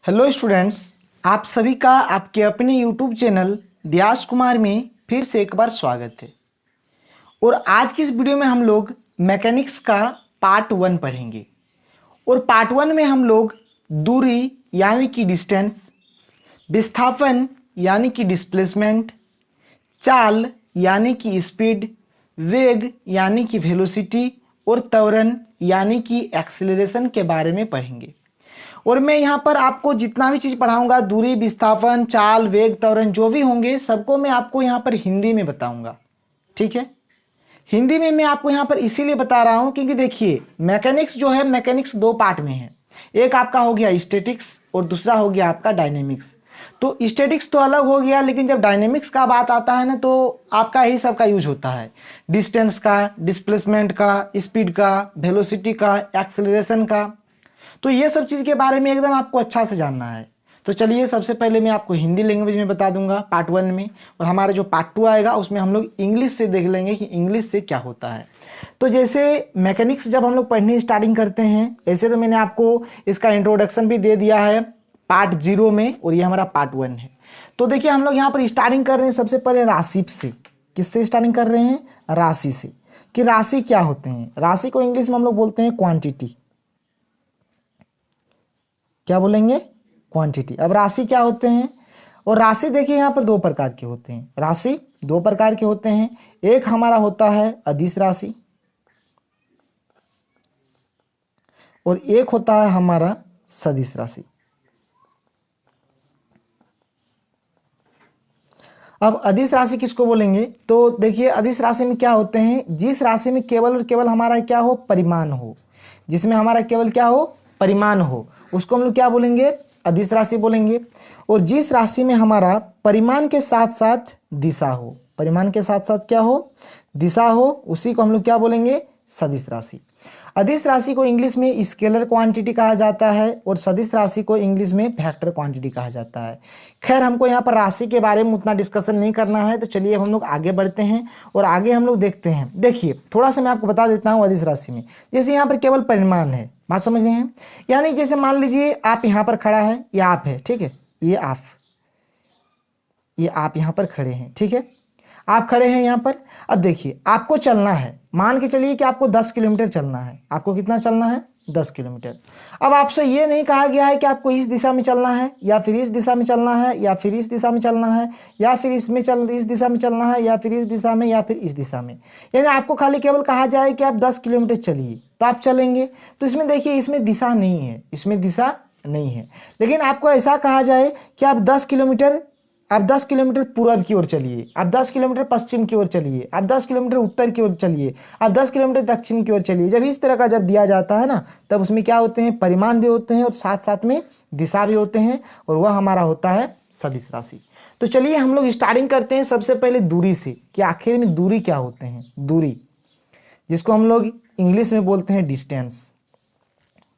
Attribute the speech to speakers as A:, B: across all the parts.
A: Hello students, आप सभी का आपके अपने यूट्यूब चैनल व्यास कुमार में फिर से एक बार स्वागत है। और आज की इस वीडियो में हम लोग मैकेनिक्स का पार्ट 1 पढ़ेंगे। और पार्ट 1 में हम लोग दूरी यानी कि डिस्टेंस, विस्थापन यानी कि डिस्प्लेसमेंट, चाल यानी कि स्पीड, वेग यानी कि वेलोसिटी और त्वरण यानी कि एक्सेलरेशन के बारे में पढ़ेंगे। और मैं यहाँ पर आपको जितना भी चीज़ पढ़ाऊंगा, दूरी, विस्थापन, चाल, वेग, त्वरण जो भी होंगे सबको मैं आपको यहाँ पर हिंदी में बताऊंगा। ठीक है, हिंदी में मैं आपको यहाँ पर इसीलिए बता रहा हूँ क्योंकि देखिए मैकेनिक्स जो है, मैकेनिक्स दो पार्ट में है। एक आपका हो गया स्टैटिक्स और दूसरा हो गया आपका डायनेमिक्स। तो स्टैटिक्स तो अलग हो गया, लेकिन जब डायनेमिक्स का बात आता है ना तो आपका ही सबका यूज होता है। डिस्टेंस का, डिस्प्लेसमेंट का, स्पीड का, वेलोसिटी का, एक्सेलरेशन का। तो ये सब चीज़ के बारे में एकदम आपको अच्छा से जानना है। तो चलिए सबसे पहले मैं आपको हिंदी लैंग्वेज में बता दूंगा पार्ट 1 में, और हमारा जो पार्ट 2 आएगा उसमें हम लोग इंग्लिश से देख लेंगे कि इंग्लिश से क्या होता है। तो जैसे मैकेनिक्स जब हम लोग पढ़ने स्टार्टिंग करते हैं, ऐसे तो मैंने आपको इसका इंट्रोडक्शन भी दे दिया है पार्ट 0 में, और ये हमारा पार्ट 1 है। तो देखिए हम लोग यहाँ पर स्टार्टिंग कर रहे हैं सबसे पहले राशि से। किससे स्टार्टिंग कर रहे हैं? राशि से। कि राशि क्या होते हैं? राशि को इंग्लिश में हम लोग बोलते हैं क्वांटिटी। क्या बोलेंगे? क्वांटिटी। अब राशि क्या होते हैं? और राशि देखिए यहाँ पर दो प्रकार के होते हैं। राशि दो प्रकार के होते हैं। एक हमारा होता है अदिश राशि और एक होता है हमारा सदिश राशि। अब अदिश राशि किसको बोलेंगे? तो देखिए अदिश राशि में क्या होते हैं, जिस राशि में केवल और केवल हमारा क्या हो? परिमाण हो। जिसमें हमारा केवल क्या हो? परिमाण हो, उसको हम लोग क्या बोलेंगे? अदिश राशि बोलेंगे। और जिस राशि में हमारा परिमाण के साथ साथ दिशा हो, परिमाण के साथ साथ क्या हो? दिशा हो, उसी को हम लोग क्या बोलेंगे? सदिश राशि। अदिश राशि को इंग्लिश में स्केलर क्वांटिटी कहा जाता है और सदिश राशि को इंग्लिश में वेक्टर क्वांटिटी कहा जाता है। खैर हमको यहाँ पर राशि के बारे में उतना डिस्कशन नहीं करना है, तो चलिए हम लोग आगे बढ़ते हैं और आगे हम लोग देखते हैं। देखिए थोड़ा सा मैं आपको बता देता हूँ अदिश राशि में। जैसे यहाँ पर केवल परिमाण है, बात समझ रहे हैं? यानी जैसे मान लीजिए आप यहाँ पर खड़ा है, ये आप है, ठीक है, ये आप यहाँ पर खड़े हैं, ठीक है, आप खड़े हैं यहाँ पर। अब देखिए आपको चलना है, मान के चलिए कि आपको 10 किलोमीटर चलना है। आपको कितना चलना है? 10 किलोमीटर। अब आपसे ये नहीं कहा गया है कि आपको इस दिशा में चलना है या फिर इस दिशा में चलना है या फिर इस दिशा में चलना है या फिर इस दिशा में चलना है या फिर इस दिशा में या फिर इस दिशा में। यानी आपको खाली केवल कहा जाए कि आप 10 किलोमीटर चलिए तो आप चलेंगे। तो इसमें देखिए इसमें दिशा नहीं है, इसमें दिशा नहीं है। लेकिन आपको ऐसा कहा जाए कि आप 10 किलोमीटर पूरब की ओर चलिए, आप 10 किलोमीटर पश्चिम की ओर चलिए, आप 10 किलोमीटर उत्तर की ओर चलिए, आप 10 किलोमीटर दक्षिण की ओर चलिए। जब इस तरह का जब दिया जाता है ना, तब उसमें क्या होते हैं? परिमाण भी होते हैं और साथ साथ में दिशा भी होते हैं, और वह हमारा होता है सदिश राशि। तो चलिए हम लोग स्टार्टिंग करते हैं सबसे पहले दूरी से, कि आखिर में दूरी क्या होते हैं। दूरी, जिसको हम लोग इंग्लिश में बोलते हैं डिस्टेंस।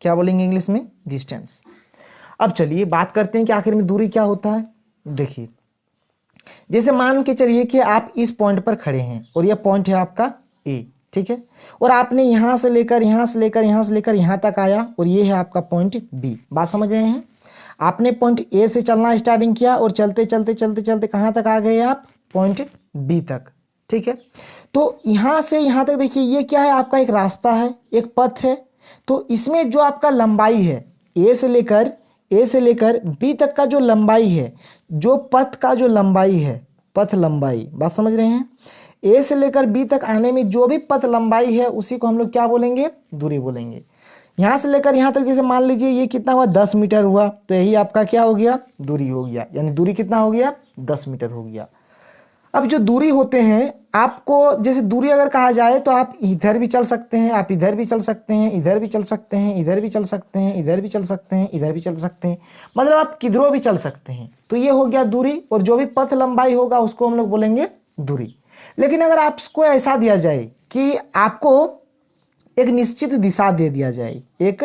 A: क्या बोलेंगे इंग्लिश में? डिस्टेंस। अब चलिए बात करते हैं कि आखिर में दूरी क्या होता है। देखिए जैसे मान के चलिए कि आप इस पॉइंट पर खड़े हैं और यह पॉइंट है आपका ए, ठीक है, और आपने यहाँ से लेकर यहाँ तक आया और ये है आपका पॉइंट बी। बात समझ रहे हैं? आपने पॉइंट ए से चलना स्टार्टिंग किया और चलते चलते कहाँ तक आ गए आप? पॉइंट बी तक, ठीक है। तो यहाँ से यहाँ तक देखिए ये क्या है? आपका एक रास्ता है, एक पथ है। तो इसमें जो आपका लंबाई है, ए से लेकर बी तक का जो लंबाई है, जो पथ का जो लंबाई है, पथ लंबाई, बात समझ रहे हैं? ए से लेकर बी तक आने में जो भी पथ लंबाई है उसी को हम लोग क्या बोलेंगे? दूरी बोलेंगे। यहाँ से लेकर यहाँ तक जैसे मान लीजिए ये कितना हुआ? 10 मीटर हुआ, तो यही आपका क्या हो गया? दूरी हो गया। यानी दूरी कितना हो गया? 10 मीटर हो गया। अब जो दूरी होते हैं, आपको जैसे दूरी अगर कहा जाए तो आप इधर भी चल सकते हैं, आप इधर भी चल सकते हैं, इधर भी चल सकते हैं, इधर भी चल सकते हैं, इधर भी चल सकते हैं, इधर भी चल सकते हैं, मतलब आप किधरों भी चल सकते हैं। तो ये हो गया दूरी, और जो भी पथ लंबाई होगा उसको हम लोग बोलेंगे दूरी। लेकिन अगर आपको ऐसा दिया जाए कि आपको एक निश्चित दिशा दे दिया जाए, एक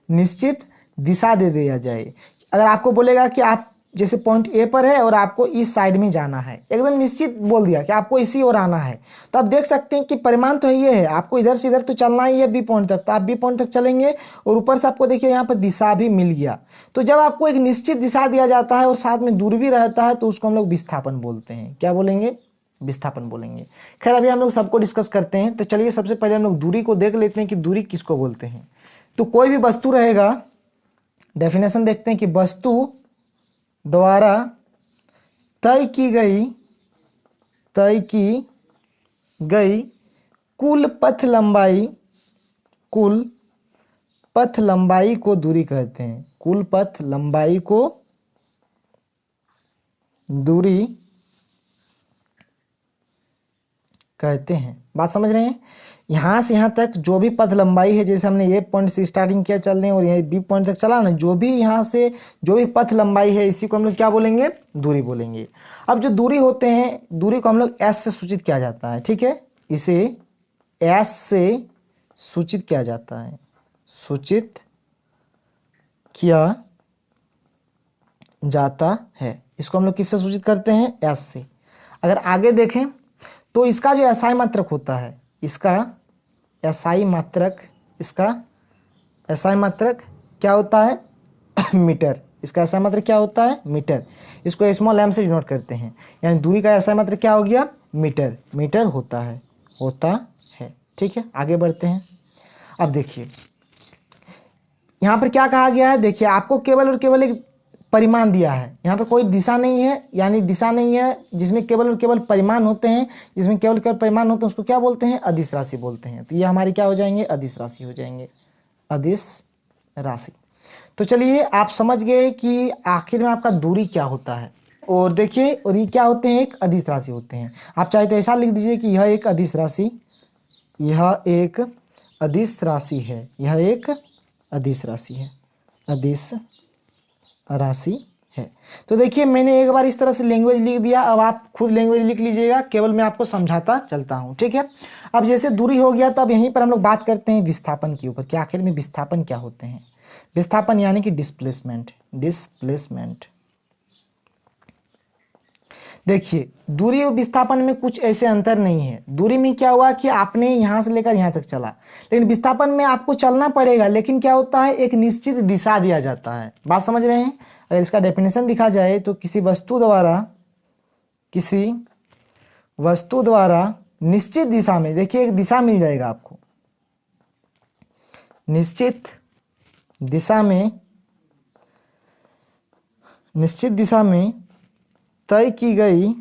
A: निश्चित दिशा दे दिया जाए, अगर आपको बोलेगा कि आप जैसे पॉइंट ए पर है और आपको इस साइड में जाना है, एकदम निश्चित बोल दिया कि आपको इसी ओर आना है, तो आप देख सकते हैं कि परिमाण तो ये है, आपको इधर से इधर तो चलना ही है बी पॉइंट तक, तो आप बी पॉइंट तक चलेंगे और ऊपर से आपको देखिए यहाँ पर दिशा भी मिल गया। तो जब आपको एक निश्चित दिशा दिया जाता है और साथ में दूरी भी रहता है तो उसको हम लोग विस्थापन बोलते हैं। क्या बोलेंगे? विस्थापन बोलेंगे। खैर अभी हम लोग सबको डिस्कस करते हैं, तो चलिए सबसे पहले हम लोग दूरी को देख लेते हैं कि दूरी किसको बोलते हैं। तो कोई भी वस्तु रहेगा, डेफिनेशन देखते हैं कि वस्तु द्वारा तय की गई कुल पथ लंबाई को दूरी कहते हैं। कुल पथ लंबाई को दूरी कहते हैं। बात समझ रहे हैं? यहाँ से यहाँ तक जो भी पथ लंबाई है, जैसे हमने ए पॉइंट से स्टार्टिंग किया चलने और ये बी पॉइंट तक चला ना, जो भी यहाँ से जो भी पथ लंबाई है इसी को हम लोग क्या बोलेंगे? दूरी बोलेंगे। अब जो दूरी होते हैं, दूरी को हम लोग एस से सूचित किया जाता है, ठीक है, इसे एस से सूचित किया जाता है, सूचित किया जाता है। इसको हम लोग किससे सूचित करते हैं? एस से। अगर आगे देखें तो इसका जो एसआई मात्रक होता है, इसका एसआई मात्रक क्या होता है? मीटर। इसका एसआई मात्रक क्या होता है? मीटर। इसको स्मॉल एम से डिनोट करते हैं, यानी दूरी का एसआई मात्रक क्या हो गया? मीटर होता है। ठीक है, आगे बढ़ते हैं। अब देखिए यहाँ पर क्या कहा गया है, देखिए आपको केवल और केवल एक परिमाण दिया है, यहाँ पे कोई दिशा नहीं है, यानी दिशा नहीं है जिसमें केवल और केवल परिमाण होते हैं, जिसमें केवल केवल परिमाण होते हैं उसको क्या बोलते हैं? अदिश राशि बोलते हैं। तो ये हमारी क्या हो जाएंगे? अदिश राशि हो जाएंगे, अदिश राशि। तो चलिए आप समझ गए कि आखिर में आपका दूरी क्या होता है। और देखिए, और ये क्या होते हैं? एक अदिश राशि होते हैं। आप चाहे तो ऐसा लिख दीजिए कि यह एक अदिश राशि है, यह एक अदिश राशि है। तो देखिए मैंने एक बार इस तरह से लैंग्वेज लिख दिया, अब आप खुद लैंग्वेज लिख लीजिएगा, केवल मैं आपको समझाता चलता हूँ, ठीक है। अब जैसे दूरी हो गया, तो अब यहीं पर हम लोग बात करते हैं विस्थापन के ऊपर कि आखिर में विस्थापन क्या होते हैं। विस्थापन यानी कि डिस्प्लेसमेंट। देखिए दूरी और विस्थापन में कुछ ऐसे अंतर नहीं है। दूरी में क्या हुआ कि आपने यहाँ से लेकर यहाँ तक चला, लेकिन विस्थापन में आपको चलना पड़ेगा, लेकिन क्या होता है? एक निश्चित दिशा दिया जाता है। बात समझ रहे हैं? अगर इसका डेफिनेशन दिखा जाए तो किसी वस्तु द्वारा निश्चित दिशा में, देखिए एक दिशा मिल जाएगा आपको, निश्चित दिशा में तय की गई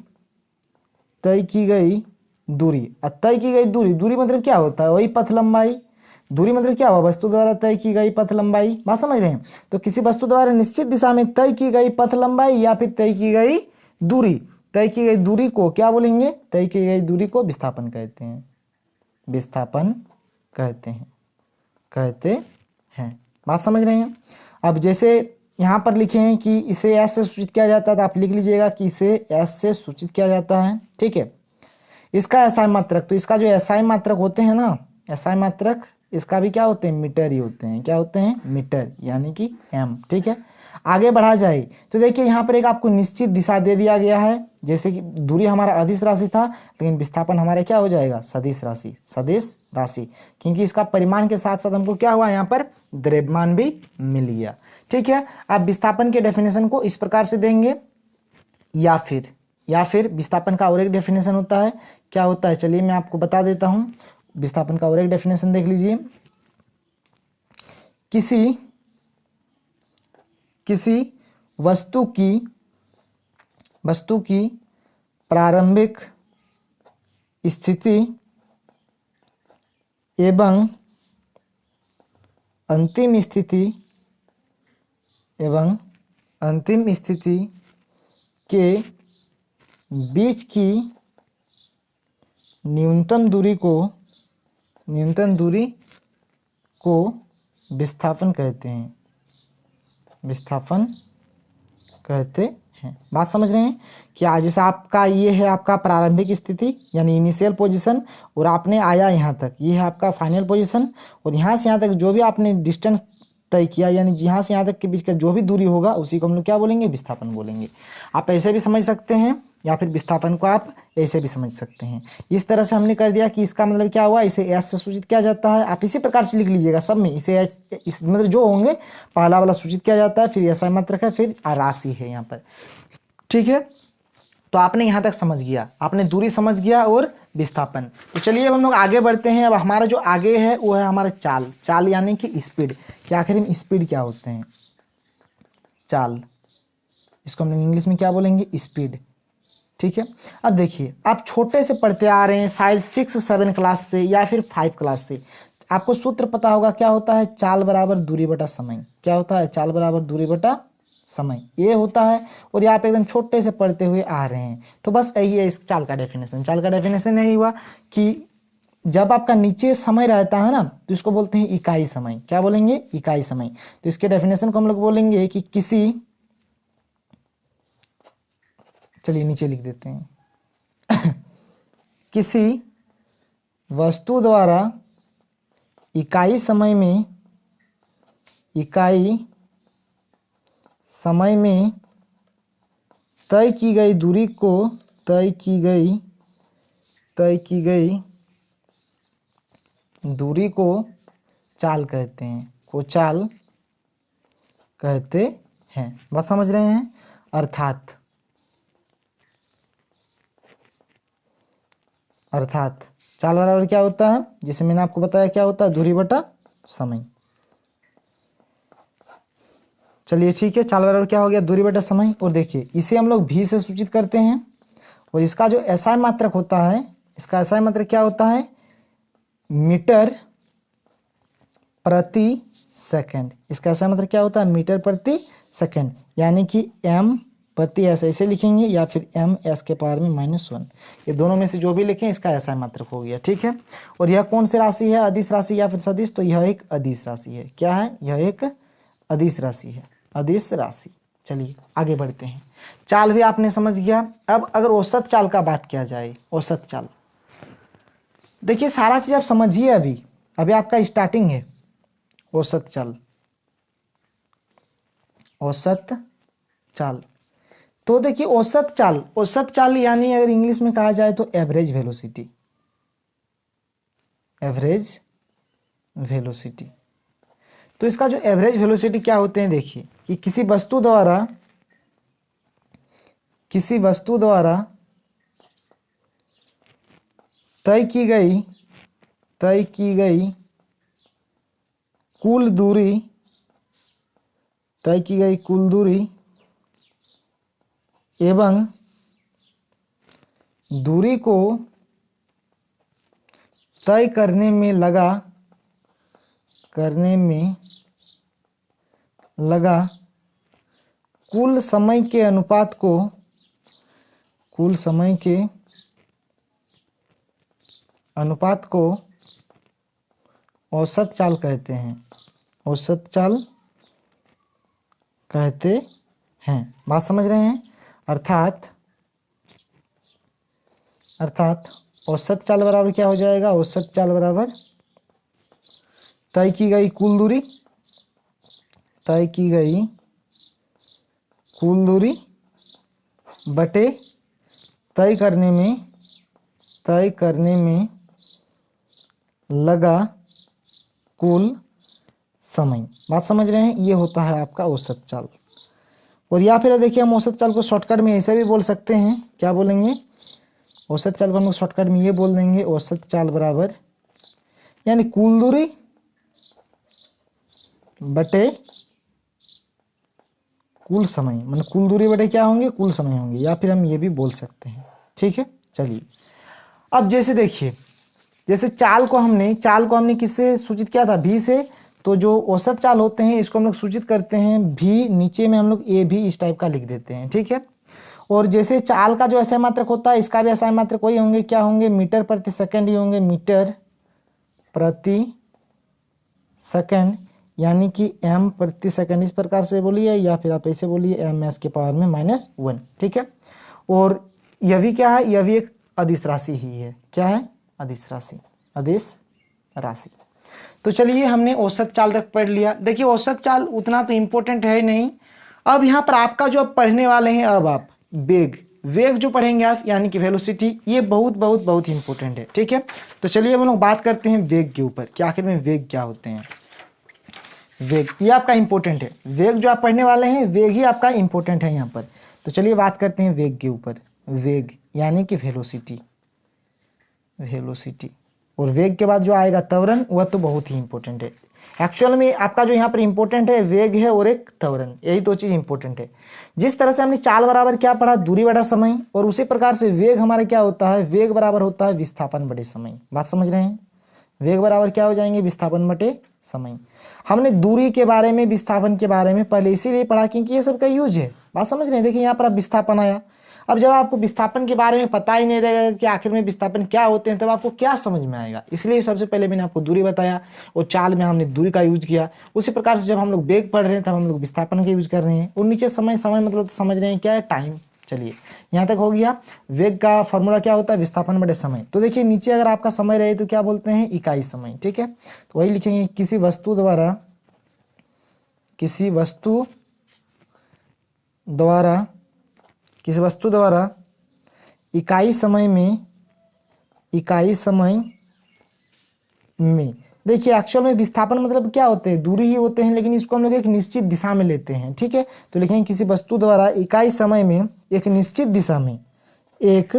A: दूरी। तय की गई दूरी मतलब क्या होता है? वही पथ लंबाई। दूरी मतलब क्या हुआ? वस्तु द्वारा तय की गई पथ लंबाई। बात समझ रहे हैं? तो किसी वस्तु द्वारा निश्चित दिशा में तय की गई पथ लंबाई या फिर तय की गई दूरी, तय की गई दूरी को क्या बोलेंगे? तय की गई दूरी को विस्थापन कहते हैं। बात समझ रहे हैं? अब जैसे यहाँ पर लिखे हैं कि इसे एस से सूचित किया जाता है, तो आप लिख लीजिएगा कि इसे एस से सूचित किया जाता है, ठीक है। इसका एसआई मात्रक, तो इसका जो एसआई मात्रक होते हैं ना, एसआई मात्रक इसका भी क्या होते हैं? मीटर ही होते हैं। क्या होते हैं? मीटर, यानी कि एम, ठीक है। आगे बढ़ा जाए तो देखिए यहाँ पर एक आपको निश्चित दिशा दे दिया गया है, जैसे कि दूरी हमारा अदिश राशि था, लेकिन विस्थापन हमारा क्या हो जाएगा? सदिश राशि, क्योंकि इसका परिमाण के साथ साथ हमको क्या हुआ? यहाँ पर द्रव्यमान भी मिल गया, ठीक है। अब विस्थापन के डेफिनेशन को इस प्रकार से देंगे, या फिर विस्थापन का और एक डेफिनेशन होता है। क्या होता है? चलिए मैं आपको बता देता हूँ। विस्थापन का और एक डेफिनेशन देख लीजिए। किसी वस्तु की प्रारंभिक स्थिति एवं अंतिम स्थिति के बीच की न्यूनतम दूरी को विस्थापन कहते हैं। बात समझ रहे हैं? कि आज जैसे आपका ये है आपका प्रारंभिक स्थिति यानी इनिशियल पोजीशन, और आपने आया यहाँ तक, ये है आपका फाइनल पोजीशन, और यहाँ से यहाँ तक जो भी आपने डिस्टेंस तय किया, यानी यहाँ से यहाँ तक के बीच का जो भी दूरी होगा उसी को हम लोग क्या बोलेंगे, विस्थापन बोलेंगे। आप ऐसे भी समझ सकते हैं या फिर विस्थापन को आप ऐसे भी समझ सकते हैं। इस तरह से हमने कर दिया कि इसका मतलब क्या हुआ, इसे एस से सूचित किया जाता है। आप इसी प्रकार से लिख लीजिएगा सब में, इसे इस मतलब जो होंगे पहला वाला सूचित किया जाता है, फिर एसआई मात्रक है, फिर राशि है यहाँ पर। ठीक है, तो आपने यहाँ तक समझ गया, आपने दूरी समझ गया और विस्थापन। तो चलिए अब हम लोग आगे बढ़ते हैं। अब हमारा जो आगे है वो है हमारा चाल। चाल यानी कि स्पीड, कि आखिर में स्पीड क्या होते हैं, चाल, इसको हम इंग्लिश में क्या बोलेंगे, स्पीड। ठीक है, अब देखिए आप छोटे से पढ़ते आ रहे हैं, शायद 6-7 क्लास से या फिर 5 क्लास से, आपको सूत्र पता होगा क्या होता है, चाल बराबर दूरी बटा समय। क्या होता है, चाल बराबर दूरी बटा समय, ये होता है। और ये आप एकदम छोटे से पढ़ते हुए आ रहे हैं। तो बस यही है इस चाल का डेफिनेशन। चाल का डेफिनेशन यही हुआ कि जब आपका नीचे समय रहता है ना, तो इसको बोलते हैं इकाई समय। क्या बोलेंगे, इकाई समय। तो इसके डेफिनेशन को हम लोग बोलेंगे कि किसी, चलिए नीचे लिख देते हैं किसी वस्तु द्वारा इकाई समय में तय की गई दूरी को तय की गई दूरी को चाल कहते हैं, को चाल कहते हैं। बात समझ रहे हैं। अर्थात चाल बराबर क्या होता है, जैसे मैंने आपको बताया क्या होता है, दूरी बटा समय। चलिए ठीक है, चाल बराबर क्या हो गया, दूरी बटा समय। और देखिए इसे हम लोग भी से सूचित करते हैं। और इसका जो एसआई मात्रक होता है, इसका एसआई मात्रक क्या होता है, मीटर प्रति सेकंड। इसका एसआई मात्रक क्या होता है, मीटर प्रति सेकंड, यानी कि एम प्रति एस ऐसे लिखेंगे, या फिर एम एस के पावर में -1। ये दोनों में से जो भी लिखें इसका एसआई मात्रक हो गया। ठीक है, और यह कौन सी राशि है, अदिश राशि या फिर सदिश, तो यह एक अदिश राशि है। क्या है, यह एक अदिश राशि है, अदिश राशि। चलिए आगे बढ़ते हैं। चाल भी आपने समझ गया। अब अगर औसत चाल का बात किया जाए, औसत चाल, देखिए सारा चीज आप समझिए, अभी आपका स्टार्टिंग है। औसत चाल, औसत चाल, तो देखिए औसत चाल यानी अगर इंग्लिश में कहा जाए तो एवरेज वेलोसिटी, एवरेज वेलोसिटी। तो इसका जो एवरेज वेलोसिटी क्या होते हैं, देखिए कि किसी वस्तु द्वारा तय की गई कुल दूरी एवं दूरी को तय करने में लगा कुल समय के अनुपात को औसत चाल कहते हैं, औसत चाल कहते हैं। बात समझ रहे हैं। अर्थात औसत चाल बराबर क्या हो जाएगा, औसत चाल बराबर तय की गई कुल दूरी बटे तय करने में लगा कुल समय। बात समझ रहे हैं, ये होता है आपका औसत चाल। और या फिर देखिए हम औसत चाल को शॉर्टकट में ऐसे भी बोल सकते हैं। क्या बोलेंगे, औसत चाल को हम लोग शॉर्टकट में ये बोल देंगे, औसत चाल बराबर यानी कुल दूरी बटे कुल समय, मतलब कुल दूरी बटे क्या होंगे, कुल समय होंगे। या फिर हम ये भी बोल सकते हैं। ठीक है, चलिए अब जैसे देखिए, जैसे चाल को हमने किससे सूचित किया था, भी से। तो जो औसत चाल होते हैं इसको हम लोग सूचित करते हैं भी, नीचे में हम लोग ए भी इस टाइप का लिख देते हैं। ठीक है, और जैसे चाल का जो एसआई मात्रक होता है, इसका भी एसआई मात्रक वही होंगे, क्या होंगे, मीटर प्रति सेकंड ही होंगे, मीटर प्रति सेकंड, यानी कि एम प्रति सेकंड इस प्रकार से बोलिए, या फिर आप ऐसे बोलिए एम एस के पावर में -1। ठीक है, और यह भी क्या है, यह भी एक अदिश राशि ही है। क्या है, अदिश राशि, अदिश राशि। तो चलिए हमने औसत चाल तक पढ़ लिया। देखिए औसत चाल उतना तो इम्पोर्टेंट है नहीं। अब यहाँ पर आपका जो अब पढ़ने वाले हैं, अब आप वेग वेग जो पढ़ेंगे आप, यानी कि वेलोसिटी, ये बहुत बहुत बहुत इंपॉर्टेंट है। ठीक है, तो चलिए हम लोग बात करते हैं वेग के ऊपर कि आखिर में वेग क्या होते हैं। वेग ये आपका इंपॉर्टेंट है, वेग जो आप पढ़ने वाले हैं वेग ही आपका इंपॉर्टेंट है यहाँ पर। तो चलिए बात करते हैं वेग के ऊपर। वेग यानी कि वेलोसिटी, वेलोसिटी। और वेग के बाद जो आएगा त्वरण, वह तो बहुत ही इंपॉर्टेंट है। एक्चुअल में आपका जो यहाँ पर इंपॉर्टेंट है वेग है और एक त्वरण, यही दो चीज़ इंपॉर्टेंट है। जिस तरह से हमने चाल बराबर क्या पढ़ा, दूरी बटा समय, और उसी प्रकार से वेग हमारा क्या होता है, वेग बराबर होता है विस्थापन बटे समय। बात समझ रहे हैं, वेग बराबर क्या हो जाएंगे, विस्थापन बटे समय। हमने दूरी के बारे में, विस्थापन के बारे में पहले इसीलिए पढ़ा क्योंकि ये सब का यूज है। बात समझ रहे हैं। देखिए यहाँ पर अब विस्थापन आया। अब जब आपको विस्थापन के बारे में पता ही नहीं रहेगा कि आखिर में विस्थापन क्या होते हैं, तब आपको क्या समझ में आएगा। इसलिए सबसे पहले मैंने आपको दूरी बताया और चाल में हमने दूरी का यूज किया। उसी प्रकार से जब हम लोग वेग पढ़ रहे हैं तब हम लोग विस्थापन का यूज कर रहे हैं। और नीचे समय, समय मतलब समझ रहे हैं क्या है, टाइम। चलिए यहाँ तक हो गया। वेग का फॉर्मूला क्या होता है, विस्थापन बटे समय। तो देखिए नीचे अगर आपका समय रहे तो क्या बोलते हैं, इकाई समय। ठीक है, तो वही लिखेंगे, किसी वस्तु द्वारा, किसी वस्तु द्वारा, किसी वस्तु द्वारा इकाई समय में, इकाई समय में। देखिए एक्चुअल में विस्थापन मतलब क्या होते हैं, दूरी ही होते हैं, लेकिन इसको हम लोग एक निश्चित दिशा में लेते हैं। ठीक है, तो लिखेंगे किसी वस्तु द्वारा इकाई समय में एक निश्चित दिशा में, एक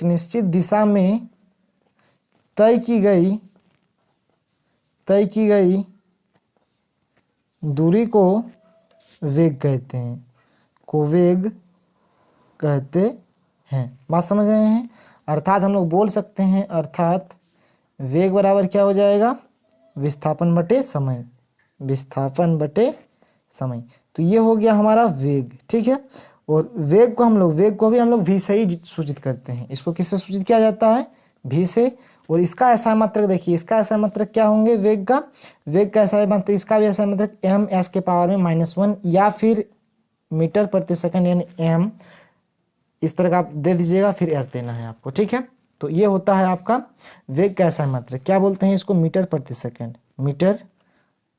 A: निश्चित दिशा में तय की गई दूरी को वेग कहते हैं, को वेग कहते हैं। बात समझ रहे हैं। अर्थात हम लोग बोल सकते हैं, अर्थात वेग बराबर क्या हो जाएगा, विस्थापन बटे समय, विस्थापन बटे समय। तो ये हो गया हमारा वेग। ठीक है, और वेग को भी हम लोग v से ही सूचित करते हैं। इसको किससे सूचित किया जाता है, v से। और इसका ऐसा मात्रक देखिए, इसका ऐसा मात्रक क्या होंगे, वेग का ऐसा मात्रक, इसका भी ऐसा मात्रक m s के पावर में -1 या फिर मीटर प्रति सेकंड यानी m, इस तरह का आप दे दीजिएगा, फिर s देना है आपको। ठीक है, तो ये होता है आपका वेग का ऐसा मात्रक। क्या बोलते हैं इसको, मीटर प्रति सेकंड, मीटर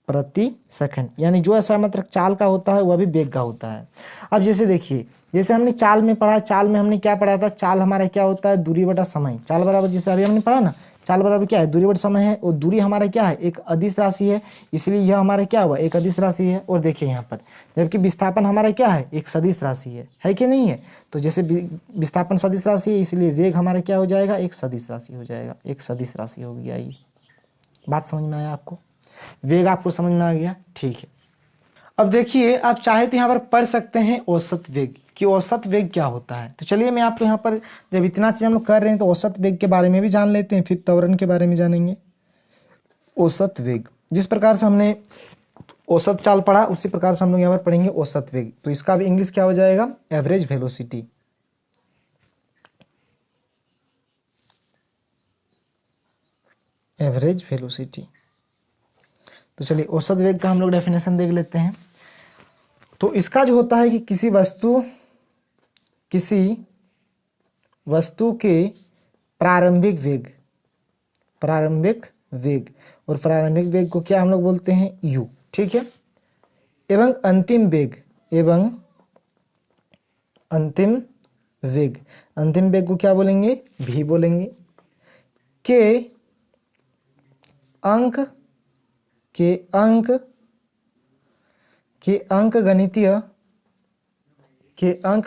A: प्रति सेकंड। यानी जो ऐसा मात्रक चाल का होता है वह भी वेग का होता है। अब जैसे देखिए, जैसे हमने चाल में पढ़ा, चाल में हमने क्या पढ़ा था, चाल हमारा क्या होता है, दूरी बटा समय। चाल बराबर, जैसे अभी हमने पढ़ा ना, चाल बराबर क्या है, दूरी बटा समय है। और दूरी हमारा क्या है, एक अदिश राशि है, इसलिए यह हमारा क्या हुआ, एक अदिश राशि है। और देखिए यहाँ पर, जबकि विस्थापन हमारा क्या है, एक सदिश राशि है कि नहीं है। तो जैसे विस्थापन सदिश राशि है, इसलिए वेग हमारा क्या हो जाएगा, एक सदिश राशि हो जाएगा, एक सदिश राशि हो गया। ये बात समझ में आया आपको, वेग आपको समझ में आ गया। ठीक है, अब देखिए आप चाहे तो यहाँ पर पढ़ सकते हैं औसत वेग, कि औसत वेग क्या होता है। तो चलिए मैं आपको यहाँ पर, जब इतना चीज़ हम लोग कर रहे हैं तो औसत वेग के बारे में भी जान लेते हैं, फिर त्वरण के बारे में जानेंगे। औसत वेग, जिस प्रकार से हमने औसत चाल पढ़ा उसी प्रकार से हम लोग यहाँ पर पढ़ेंगे औसत वेग। तो इसका भी इंग्लिश क्या हो जाएगा, एवरेज वेलोसिटी। Average velocity. तो चलिए औसत वेग का हम लोग डेफिनेशन देख लेते हैं। तो इसका जो होता है कि किसी वस्तु के प्रारंभिक वेग, और प्रारंभिक वेग को क्या हम लोग बोलते हैं, u। ठीक है, एवं अंतिम वेग को क्या बोलेंगे, v बोलेंगे। के अंक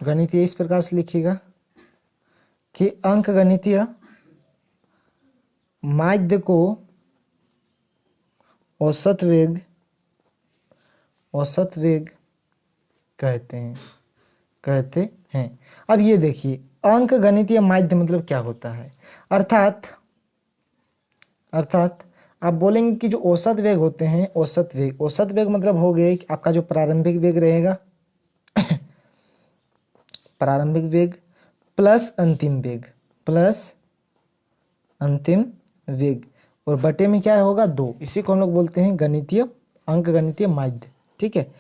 A: गणितीय इस प्रकार से लिखिएगा कि अंक गणितीय माध्य को औसत वेग कहते हैं। अब ये देखिए, अंक गणितीय माध्य मतलब क्या होता है, अर्थात आप बोलेंगे कि जो औसत वेग होते हैं, औसत वेग मतलब हो गए कि आपका जो प्रारंभिक वेग रहेगा प्रारंभिक वेग प्लस अंतिम वेग, और बटे में क्या होगा, 2। इसी को हम लोग बोलते हैं अंक गणितीय माध्य। ठीक है,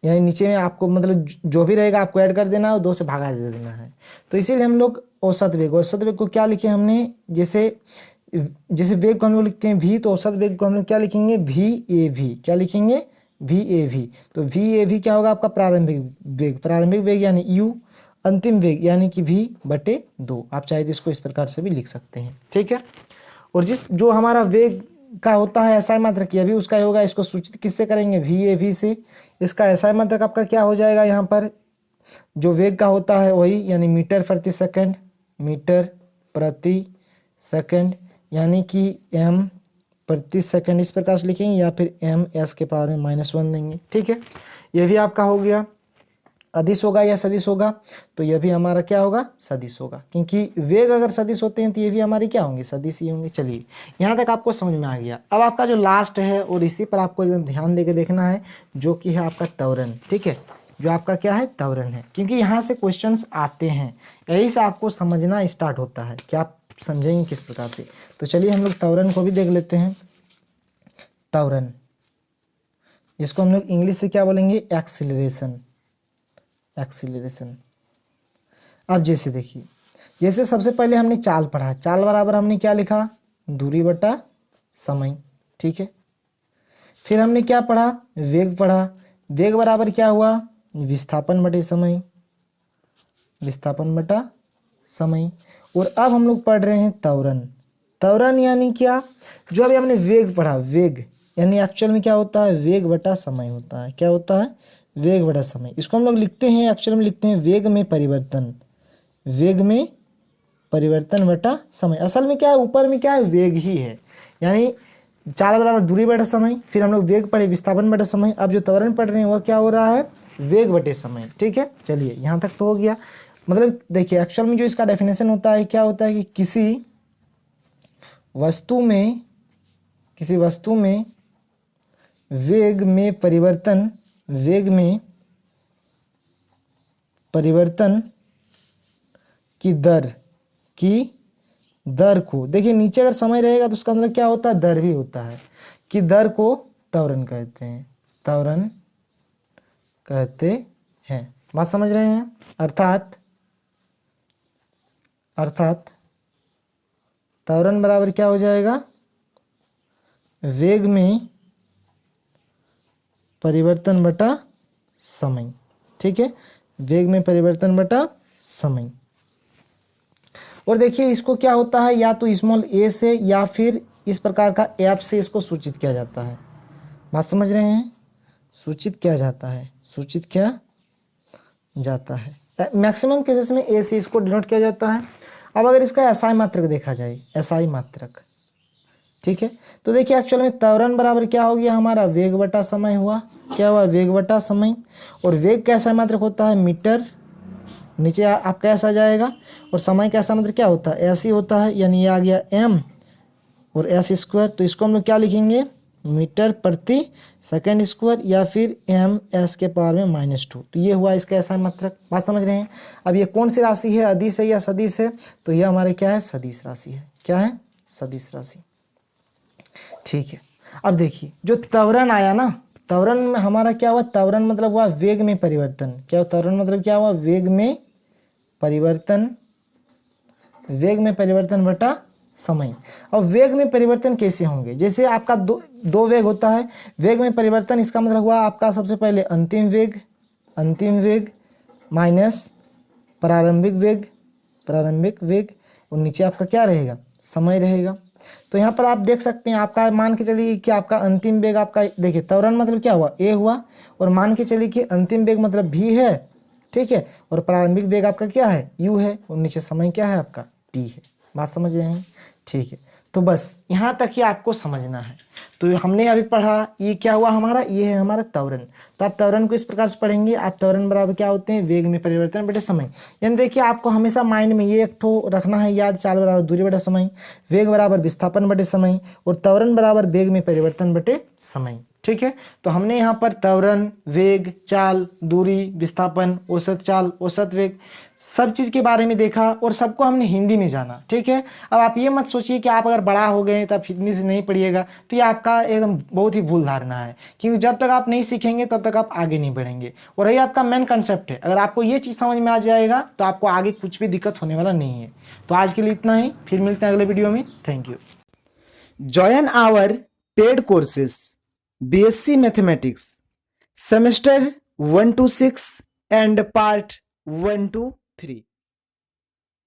A: यानी नीचे में आपको मतलब जो भी रहेगा आपको ऐड कर देना है और 2 से भागा दे देना है। तो इसीलिए हम लोग औसत वेग को क्या लिखे हमने, जैसे वेग को हम लोग लिखते हैं v, तो औसत वेग को हम लोग क्या लिखेंगे v/a/v, क्या लिखेंगे v/a/v। तो v/a/v क्या होगा आपका प्रारंभिक वेग यानी u, अंतिम वेग यानी कि v/2। आप चाहे तो इसको इस प्रकार से भी लिख सकते हैं, ठीक है। और जो हमारा वेग का होता है SI मात्रक, यह भी उसका ही होगा। इसको सूचित किससे करेंगे, v/a/v से। इसका SI मात्रक आपका क्या हो जाएगा, यहाँ पर जो वेग का होता है वही, यानी मीटर प्रति सेकंड, यानी कि m प्रति सेकंड इस प्रकार से लिखेंगे, या फिर m s के पावर में -1 देंगे, ठीक है। यह भी आपका हो गया। अदिश होगा या सदिश होगा, तो यह भी हमारा क्या होगा, सदिश होगा, क्योंकि वेग अगर सदिश होते हैं तो ये भी हमारे क्या होंगे, सदिश ही होंगे। चलिए यहाँ तक आपको समझ में आ गया। अब आपका जो लास्ट है और इसी पर आपको एकदम ध्यान देके देखना है, जो कि है आपका त्वरण, ठीक है। जो आपका क्या है, त्वरण है, क्योंकि यहाँ से क्वेश्चंस आते हैं, यही से आपको समझना स्टार्ट होता है कि आप समझेंगे किस प्रकार से। तो चलिए हम लोग त्वरण को भी देख लेते हैं। त्वरण, इसको हम लोग इंग्लिश से क्या बोलेंगे, एक्सीलरेशन। अब जैसे देखिए, जैसे सबसे पहले हमने चाल पढ़ा, चाल बराबर हमने क्या लिखा, दूरी बटा समय, ठीक है। फिर हमने क्या पढ़ा, वेग पढ़ा, वेग बराबर क्या हुआ, विस्थापन बटे समय। और अब हम लोग पढ़ रहे हैं त्वरण यानी क्या, जो अभी हमने वेग पढ़ा, वेग यानी एक्चुअल में क्या होता है, वेग बटा समय होता है। क्या होता है, वेग बटा समय। इसको हम लोग लिखते हैं, एक्चुअल में लिखते हैं वेग में परिवर्तन बटा समय। असल में क्या है, ऊपर में क्या है, वेग ही है, यानी चाल बराबर दूरी बटा समय। फिर हम लोग वेग पढ़े, विस्थापन बटा समय। अब जो त्वरण पढ़ रहे हैं वह क्या हो रहा है, वेग बटे समय, ठीक है। चलिए यहाँ तक तो हो गया। मतलब देखिए, एक्चुअल में जो इसका डेफिनेशन होता है, क्या होता है कि किसी वस्तु में वेग में परिवर्तन की दर को, देखिए नीचे अगर समय रहेगा तो उसका मतलब क्या होता है, दर भी होता है, कि दर को त्वरण कहते हैं। बात समझ रहे हैं। अर्थात त्वरण बराबर क्या हो जाएगा, वेग में परिवर्तन बटा समय, ठीक है। वेग में परिवर्तन बटा समय। और देखिए इसको क्या होता है, या तो स्मॉल a से या फिर इस प्रकार का f से इसको सूचित किया जाता है। बात समझ रहे हैं, सूचित किया जाता है। मैक्सिमम केसेस में a से इसको डिनोट किया जाता है। अब अगर इसका SI मात्रक देखा जाए, SI मात्रक, ठीक है, तो देखिए एक्चुअल में त्वरण बराबर क्या हो गया हमारा, वेग बटा समय हुआ। क्या हुआ, वेग बटा समय। और वेग का SI मात्रक होता है मीटर, नीचे आपका ऐसा जाएगा। और समय का SI मात्रक क्या होता है, ऐसी होता है, यानी ये आ गया m और s²। तो इसको हम लोग क्या लिखेंगे, मीटर प्रति सेकंड स्क्वायर, या फिर m/s के पावर में -2। तो ये हुआ इसका SI मात्रक। बात समझ रहे हैं। अब ये कौन सी राशि है, अदिश है या सदिश है, तो ये हमारे क्या है, सदिश राशि है। क्या है, सदिश राशि, ठीक है। अब देखिए जो त्वरण आया ना, त्वरण में हमारा क्या हुआ, त्वरण मतलब हुआ वेग में परिवर्तन। क्या त्वरण मतलब क्या हुआ, वेग में परिवर्तन बटा समय। और वेग में परिवर्तन कैसे होंगे, जैसे आपका दो वेग होता है। वेग में परिवर्तन इसका मतलब हुआ आपका सबसे पहले अंतिम वेग माइनस प्रारंभिक वेग, और नीचे आपका क्या रहेगा, समय रहेगा। तो यहाँ पर आप देख सकते हैं, आपका मान के चलिए कि आपका अंतिम वेग आपका, देखिए त्वरण मतलब क्या हुआ, a हुआ, और मान के चलिए कि अंतिम वेग मतलब v है, ठीक है। और प्रारंभिक वेग आपका क्या है, u है, और नीचे समय क्या है आपका, t है। बात समझ रहे हैं, ठीक है। तो बस यहाँ तक ही आपको समझना है। तो हमने अभी पढ़ा, ये क्या हुआ हमारा, ये है हमारा त्वरण। तो आप त्वरण को इस प्रकार से पढ़ेंगे, आप त्वरण बराबर क्या होते हैं, वेग में परिवर्तन बटे समय। यानी देखिए आपको हमेशा माइंड में ये एक ठो रखना है याद, चाल बराबर दूरी बटे समय, वेग बराबर विस्थापन बटे समय, और त्वरण बराबर वेग में परिवर्तन बटे समय, ठीक है। तो हमने यहाँ पर त्वरण, वेग, चाल, दूरी, विस्थापन, औसत चाल, औसत वेग, सब चीज़ के बारे में देखा और सबको हमने हिंदी में जाना। ठीक है, अब आप ये मत सोचिए कि आप अगर बड़ा हो गए तब हिंदी से नहीं पढ़िएगा, तो ये आपका एकदम बहुत ही भूल धारणा है, क्योंकि जब तक आप नहीं सीखेंगे तब तक आप आगे नहीं बढ़ेंगे। और यही आपका मेन कंसेप्ट है। अगर आपको ये चीज़ समझ में आ जाएगा तो आपको आगे कुछ भी दिक्कत होने वाला नहीं है। तो आज के लिए इतना ही, फिर मिलते हैं अगले वीडियो में। Thank you. Join our paid courses BSc mathematics semester 1 to 6 and part 1 to 3।